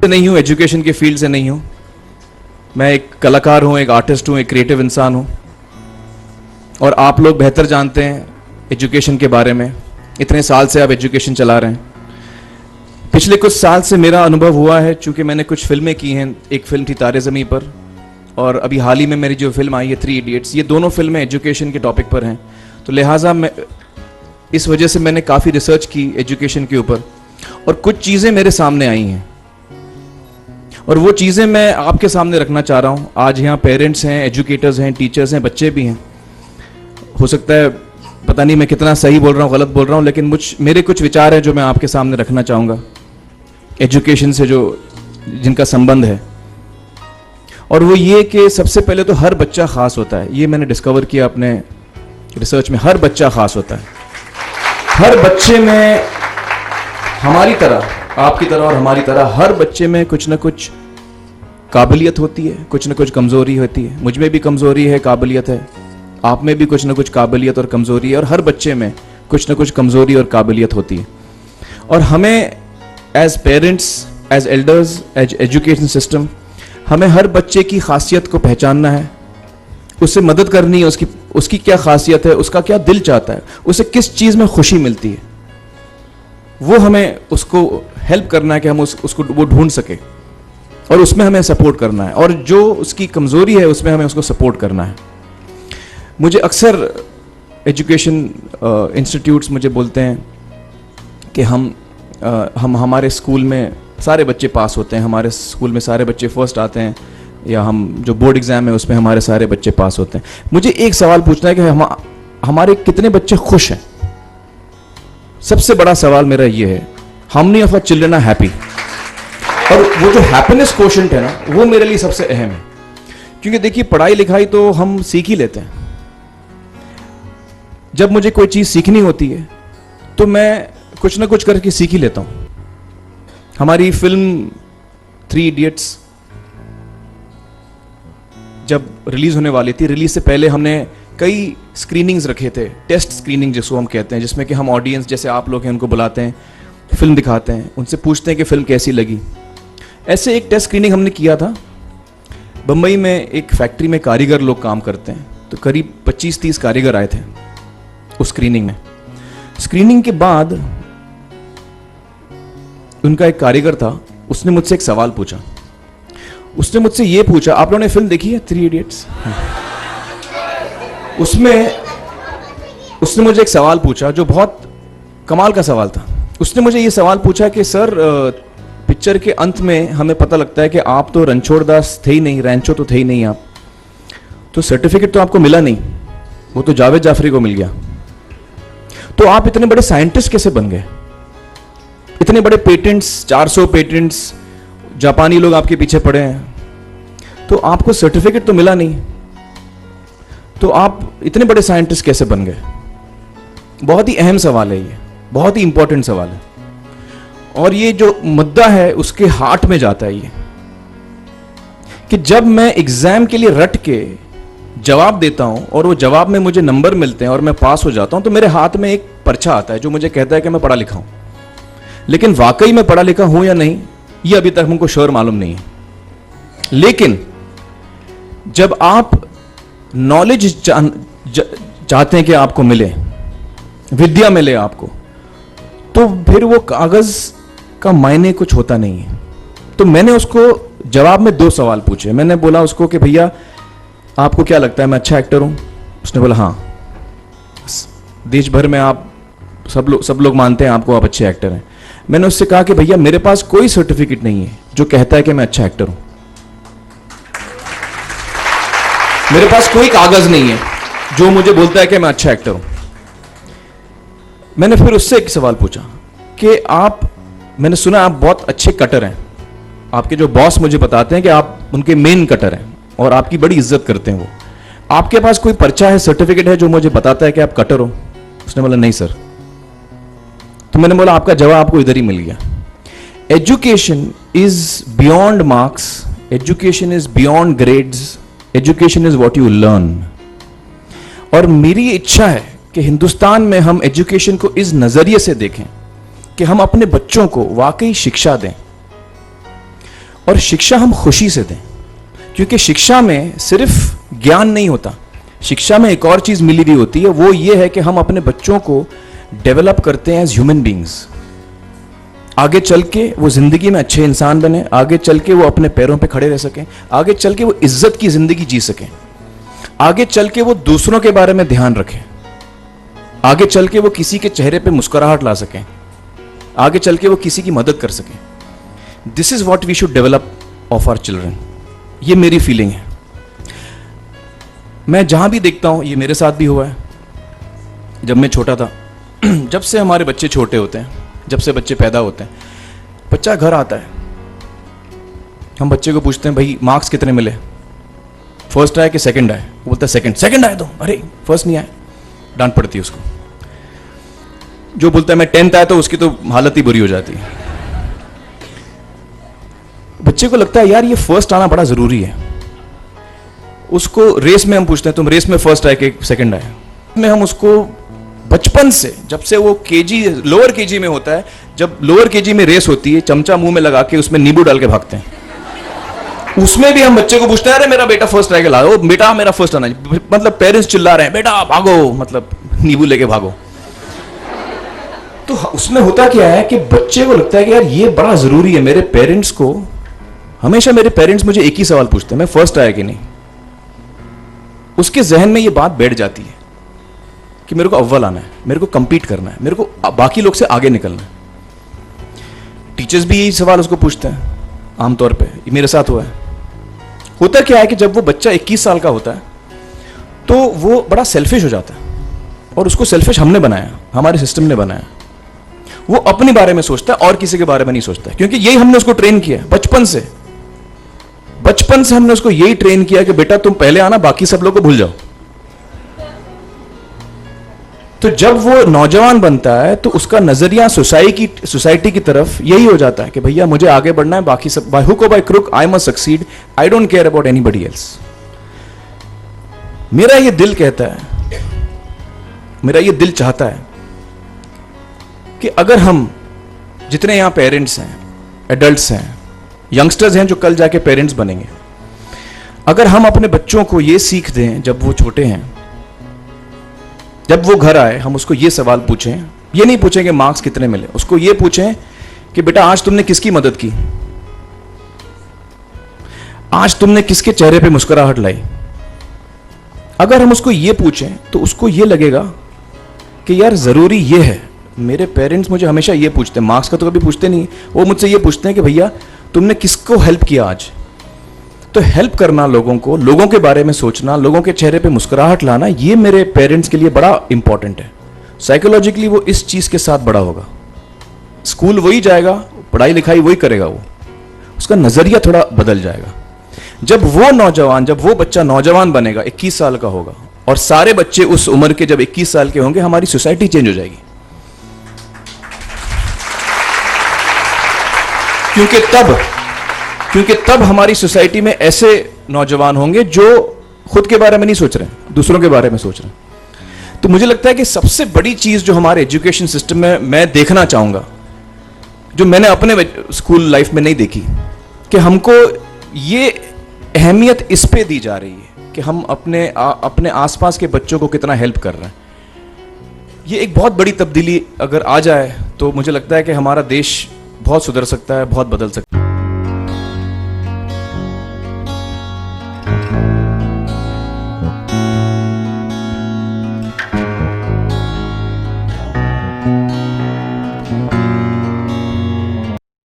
पे नहीं हूँ, एजुकेशन के फील्ड से नहीं हूँ। मैं एक कलाकार हूँ, एक आर्टिस्ट हूँ, एक क्रिएटिव इंसान हूँ। और आप लोग बेहतर जानते हैं एजुकेशन के बारे में, इतने साल से आप एजुकेशन चला रहे हैं। पिछले कुछ साल से मेरा अनुभव हुआ है, चूँकि मैंने कुछ फिल्में की हैं। एक फिल्म थी तारे ज़मीं पर, और अभी हाल ही में मेरी जो फिल्म आई है 3 इडियट्स, ये दोनों फिल्में एजुकेशन के टॉपिक पर हैं। तो लिहाजा मैं इस वजह से मैंने काफ़ी रिसर्च की एजुकेशन के ऊपर, और कुछ चीज़ें मेरे सामने आई हैं और वो चीज़ें मैं आपके सामने रखना चाह रहा हूँ। आज यहाँ पेरेंट्स हैं, एजुकेटर्स हैं, टीचर्स हैं, बच्चे भी हैं। हो सकता है पता नहीं मैं कितना सही बोल रहा हूँ, गलत बोल रहा हूँ, लेकिन मेरे कुछ विचार हैं जो मैं आपके सामने रखना चाहूँगा एजुकेशन से जो जिनका संबंध है। और वो ये कि सबसे पहले तो हर बच्चा ख़ास होता है। ये मैंने डिस्कवर किया अपने रिसर्च में। हर बच्चा ख़ास होता है। हर बच्चे में, हमारी तरह, आपकी तरह और हमारी तरह, हर बच्चे में कुछ ना कुछ काबिलियत होती है, कुछ ना कुछ कमज़ोरी होती है। मुझ में भी कमज़ोरी है, काबिलियत है, आप में भी कुछ ना कुछ काबिलियत और कमज़ोरी है, और हर बच्चे में कुछ ना कुछ कमज़ोरी और काबिलियत होती है। और हमें as parents, as elders, as education system, हमें हर बच्चे की खासियत को पहचानना है, उससे मदद करनी है, उसकी क्या खासियत है, उसका क्या दिल चाहता है, उसे किस चीज़ में खुशी मिलती है, वो हमें उसको हेल्प करना है कि हम उसको वो ढूंढ सके, और उसमें हमें सपोर्ट करना है। और जो उसकी कमज़ोरी है उसमें हमें उसको सपोर्ट करना है। मुझे अक्सर एजुकेशन इंस्टीट्यूट्स मुझे बोलते हैं कि हम हमारे स्कूल में सारे बच्चे पास होते हैं, हमारे स्कूल में सारे बच्चे फर्स्ट आते हैं, या हम जो बोर्ड एग्ज़ाम है उसमें हमारे सारे बच्चे पास होते हैं। मुझे एक सवाल पूछना है कि हमारे कितने बच्चे खुश हैं? सबसे बड़ा सवाल मेरा ये है, how many of our children are happy? और वो जो हैप्पीनेस क्वोशेंट है ना, वो मेरे लिए सबसे अहम है। क्योंकि देखिए, पढ़ाई लिखाई तो हम सीख ही लेते हैं। जब मुझे कोई चीज़ सीखनी होती है तो मैं कुछ ना कुछ करके सीख ही लेता हूँ। हमारी फिल्म 3 इडियट्स जब रिलीज होने वाली थी, रिलीज से पहले हमने कई स्क्रीनिंग्स रखे थे, टेस्ट स्क्रीनिंग जिसको हम कहते हैं, जिसमें कि हम ऑडियंस जैसे आप लोग हैं उनको बुलाते हैं, फिल्म दिखाते हैं, उनसे पूछते हैं कि फिल्म कैसी लगी। ऐसे एक टेस्ट स्क्रीनिंग हमने किया था। बम्बई में एक फैक्ट्री में कारीगर लोग काम करते हैं, तो करीब 25-30 कारीगर आए थे उस स्क्रीनिंग में। स्क्रीनिंग के बाद उनका एक कारीगर था, उसने मुझसे एक सवाल पूछा। उसने मुझसे ये पूछा, आप लोगों ने फिल्म देखी है 3 इडियट्स? उसमें उसने मुझे एक सवाल पूछा जो बहुत कमाल का सवाल था। उसने मुझे ये सवाल पूछा कि सर, पिक्चर के अंत में हमें पता लगता है कि आप तो रणछोड़ दास थे ही नहीं, रैंचो तो थे ही नहीं आप, तो सर्टिफिकेट तो आपको मिला नहीं, वो तो जावेद जाफरी को मिल गया, तो आप इतने बड़े साइंटिस्ट कैसे बन गए? इतने बड़े पेटेंट्स, 400 पेटेंट्स, जापानी लोग आपके पीछे पड़े हैं, तो आपको सर्टिफिकेट तो मिला नहीं, तो आप इतने बड़े साइंटिस्ट कैसे बन गए? बहुत ही अहम सवाल है ये, बहुत ही इंपॉर्टेंट सवाल है। और ये जो मुद्दा है उसके हार्ट में जाता है ये, कि जब मैं एग्जाम के लिए रट के जवाब देता हूं और वो जवाब में मुझे नंबर मिलते हैं और मैं पास हो जाता हूं, तो मेरे हाथ में एक पर्चा आता है जो मुझे कहता है कि मैं पढ़ा लिखा हूं। लेकिन वाकई में पढ़ा लिखा हूं या नहीं, ये अभी तक हमको श्योर मालूम नहीं है। लेकिन जब आप नॉलेज चाहते हैं कि आपको मिले, विद्या मिले आपको, तो फिर वो कागज का मायने कुछ होता नहीं है। तो मैंने उसको जवाब में 2 सवाल पूछे। मैंने बोला उसको कि भैया आपको क्या लगता है मैं अच्छा एक्टर हूं? उसने बोला हाँ, देश भर में आप सब लोग मानते हैं आपको, आप अच्छे एक्टर हैं। मैंने उससे कहा कि भैया मेरे पास कोई सर्टिफिकेट नहीं है जो कहता है कि मैं अच्छा एक्टर हूं, मेरे पास कोई कागज नहीं है जो मुझे बोलता है कि मैं अच्छा एक्टर हूं। मैंने फिर उससे एक सवाल पूछा कि मैंने सुना आप बहुत अच्छे कटर हैं, आपके जो बॉस मुझे बताते हैं कि आप उनके मेन कटर हैं और आपकी बड़ी इज्जत करते हैं वो, आपके पास कोई पर्चा है, सर्टिफिकेट है जो मुझे बताता है कि आप कटर हो? उसने बोला नहीं सर। तो मैंने बोला आपका जवाब आपको इधर ही मिल गया। Education is beyond marks, education is beyond grades, education is what you learn. और मेरी इच्छा है कि हिंदुस्तान में हम एजुकेशन को इस नजरिए से देखें कि हम अपने बच्चों को वाकई शिक्षा दें। और शिक्षा हम खुशी से दें, क्योंकि शिक्षा में सिर्फ ज्ञान नहीं होता, शिक्षा में एक और चीज मिली हुई होती है, वो ये है कि हम अपने बच्चों को डेवलप करते हैं एज ह्यूमन बींग्स। आगे चल के वो जिंदगी में अच्छे इंसान बने, आगे चल के वो अपने पैरों पे खड़े रह सकें, आगे चल के वो इज्जत की जिंदगी जी सकें, आगे चल के वो दूसरों के बारे में ध्यान रखें, आगे चल के वो किसी के चेहरे पे मुस्कुराहट ला सकें, आगे चल के वो किसी की मदद कर सकें। This is what we should develop of our children. ये मेरी फीलिंग है। मैं जहां भी देखता हूं, ये मेरे साथ भी हुआ है। जब मैं छोटा था, जब से हमारे बच्चे छोटे होते हैं, जब से बच्चे पैदा होते हैं, बच्चा घर आता है, हम बच्चे को पूछते हैं भाई मार्क्स कितने मिले, फर्स्ट आए कि सेकंड आए? वो बोलता है सेकंड। सेकंड आए तो अरे फर्स्ट नहीं आए, डांट पड़ती है उसको। जो बोलता है मैं 10th आया तो उसकी तो हालत ही बुरी हो जाती है। बच्चे को लगता है यार ये फर्स्ट आना बड़ा जरूरी है। उसको रेस में हम पूछते हैं तुम रेस में फर्स्ट आए कि सेकंड आए? में हम उसको बचपन से, जब से वो केजी लोअर केजी में होता है, जब लोअर केजी में रेस होती है, चमचा मुंह में लगा के उसमें नींबू डाल के भागते हैं। उसमें भी हम बच्चे को पूछते हैं अरे मेरा बेटा फर्स्ट आएगा, लाओ बेटा मेरा फर्स्ट आना। मतलब पेरेंट्स चिल्ला रहे हैं बेटा भागो, मतलब नींबू लेके भागो। तो उसमें होता क्या है कि बच्चे को लगता है कि यार ये बड़ा जरूरी है। मेरे पेरेंट्स को हमेशा, मेरे पेरेंट्स मुझे एक ही सवाल पूछते हैं, मैं फर्स्ट आया कि नहीं। उसके जहन में ये बात बैठ जाती है कि मेरे को अव्वल आना है, मेरे को कंपीट करना है, मेरे को बाकी लोग से आगे निकलना है। टीचर्स भी यही सवाल उसको पूछते हैं आमतौर पे। ये मेरे साथ हुआ है। होता क्या है कि जब वो बच्चा 21 साल का होता है तो वो बड़ा सेल्फिश हो जाता है, और उसको सेल्फिश हमने बनाया, हमारे सिस्टम ने बनाया। वो अपने बारे में सोचता है और किसी के बारे में नहीं सोचता है, क्योंकि यही हमने उसको ट्रेन किया बचपन से। बचपन से हमने उसको यही ट्रेन किया कि बेटा तुम पहले आना, बाकी सब लोग को भूल जाओ। तो जब वो नौजवान बनता है तो उसका नजरिया सोसाइटी की तरफ यही हो जाता है कि भैया मुझे आगे बढ़ना है, बाकी सब बाय हुक और by crook I must succeed, I don't care about anybody else. मेरा ये दिल कहता है, मेरा ये दिल चाहता है कि अगर हम जितने यहां पेरेंट्स हैं, एडल्ट्स हैं, यंगस्टर्स हैं जो कल जाके पेरेंट्स बनेंगे, अगर हम अपने बच्चों को ये सीख दें जब वो छोटे हैं, जब वो घर आए हम उसको ये सवाल पूछें, ये नहीं पूछें कि मार्क्स कितने मिले, उसको ये पूछें कि बेटा आज तुमने किसकी मदद की, आज तुमने किसके चेहरे पे मुस्कुराहट लाई। अगर हम उसको ये पूछें तो उसको ये लगेगा कि यार जरूरी ये है। मेरे पेरेंट्स मुझे हमेशा ये पूछते हैं, मार्क्स का तो कभी पूछते नहीं, वो मुझसे ये पूछते हैं कि भैया तुमने किसको हेल्प किया आज। तो हेल्प करना लोगों को, लोगों के बारे में सोचना, लोगों के चेहरे पे मुस्कुराहट लाना, ये मेरे पेरेंट्स के लिए बड़ा इंपॉर्टेंट है। साइकोलॉजिकली वो इस चीज के साथ बड़ा होगा। स्कूल वही जाएगा, पढ़ाई लिखाई वही करेगा, वो उसका नजरिया थोड़ा बदल जाएगा। जब वो बच्चा नौजवान बनेगा, 21 साल का होगा, और सारे बच्चे उस उम्र के जब 21 साल के होंगे, हमारी सोसाइटी चेंज हो जाएगी। क्योंकि तब हमारी सोसाइटी में ऐसे नौजवान होंगे जो खुद के बारे में नहीं सोच रहे, दूसरों के बारे में सोच रहे हैं। तो मुझे लगता है कि सबसे बड़ी चीज जो हमारे एजुकेशन सिस्टम में मैं देखना चाहूंगा, जो मैंने अपने स्कूल लाइफ में नहीं देखी, कि हमको ये अहमियत इस पे दी जा रही है कि हम अपने आसपास के बच्चों को कितना हेल्प कर रहे हैं। ये एक बहुत बड़ी तब्दीली अगर आ जाए तो मुझे लगता है कि हमारा देश बहुत सुधर सकता है, बहुत बदल सकता है।